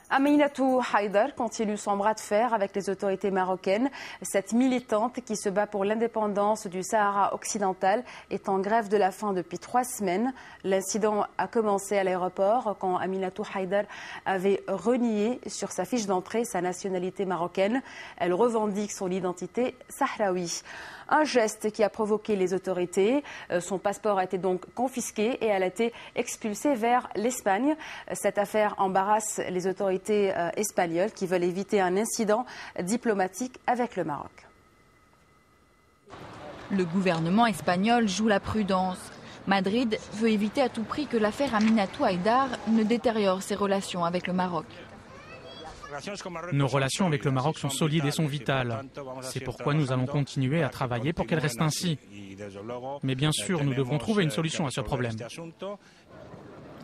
Aminatou Haïdar continue son bras de fer avec les autorités marocaines. Cette militante qui se bat pour l'indépendance du Sahara occidental est en grève de la faim depuis 3 semaines. L'incident a commencé à l'aéroport quand Aminatou Haïdar avait renié sur sa fiche d'entrée sa nationalité marocaine. Elle revendique son identité sahraoui. Un geste qui a provoqué les autorités. Son passeport a été donc confisqué et elle a été expulsée vers l'Espagne. Cette affaire embarrasse les autorités espagnoles qui veulent éviter un incident diplomatique avec le Maroc. Le gouvernement espagnol joue la prudence. Madrid veut éviter à tout prix que l'affaire Aminatou Haïdar ne détériore ses relations avec le Maroc. Nos relations avec le Maroc sont solides et sont vitales. C'est pourquoi nous allons continuer à travailler pour qu'elles restent ainsi. Mais bien sûr, nous devrons trouver une solution à ce problème.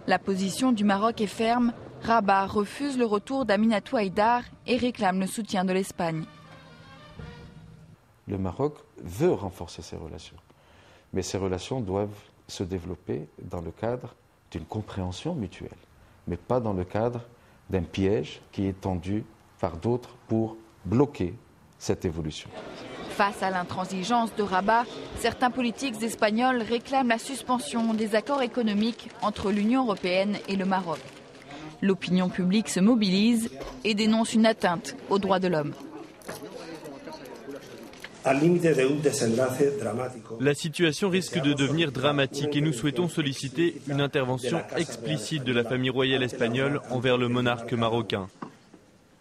La position du Maroc est ferme. Rabat refuse le retour d'Aminatou Haïdar et réclame le soutien de l'Espagne. Le Maroc veut renforcer ses relations. Mais ces relations doivent se développer dans le cadre d'une compréhension mutuelle, mais pas dans le cadre d'un piège qui est tendu par d'autres pour bloquer cette évolution. Face à l'intransigeance de Rabat, certains politiques espagnols réclament la suspension des accords économiques entre l'Union européenne et le Maroc. L'opinion publique se mobilise et dénonce une atteinte aux droits de l'homme. La situation risque de devenir dramatique et nous souhaitons solliciter une intervention explicite de la famille royale espagnole envers le monarque marocain.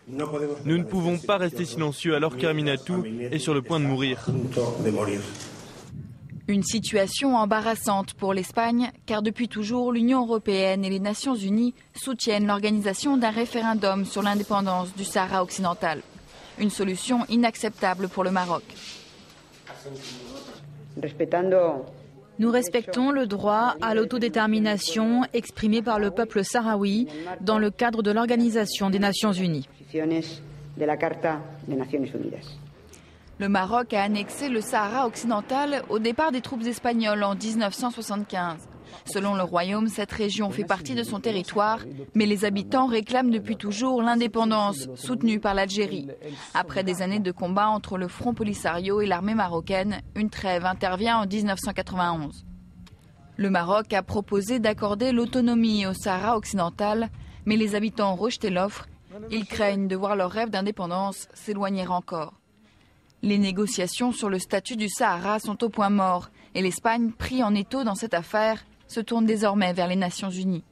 Nous ne pouvons pas rester silencieux alors qu'Aminatou est sur le point de mourir. Une situation embarrassante pour l'Espagne, car depuis toujours, l'Union européenne et les Nations unies soutiennent l'organisation d'un référendum sur l'indépendance du Sahara occidental. Une solution inacceptable pour le Maroc. Nous respectons le droit à l'autodétermination exprimé par le peuple sahraoui dans le cadre de l'Organisation des Nations Unies. Le Maroc a annexé le Sahara occidental au départ des troupes espagnoles en 1975. Selon le royaume, cette région fait partie de son territoire, mais les habitants réclament depuis toujours l'indépendance, soutenue par l'Algérie. Après des années de combat entre le Front Polisario et l'armée marocaine, une trêve intervient en 1991. Le Maroc a proposé d'accorder l'autonomie au Sahara occidental, mais les habitants ont rejeté l'offre. Ils craignent de voir leur rêve d'indépendance s'éloigner encore. Les négociations sur le statut du Sahara sont au point mort et l'Espagne, pris en étau dans cette affaire, se tourne désormais vers les Nations Unies.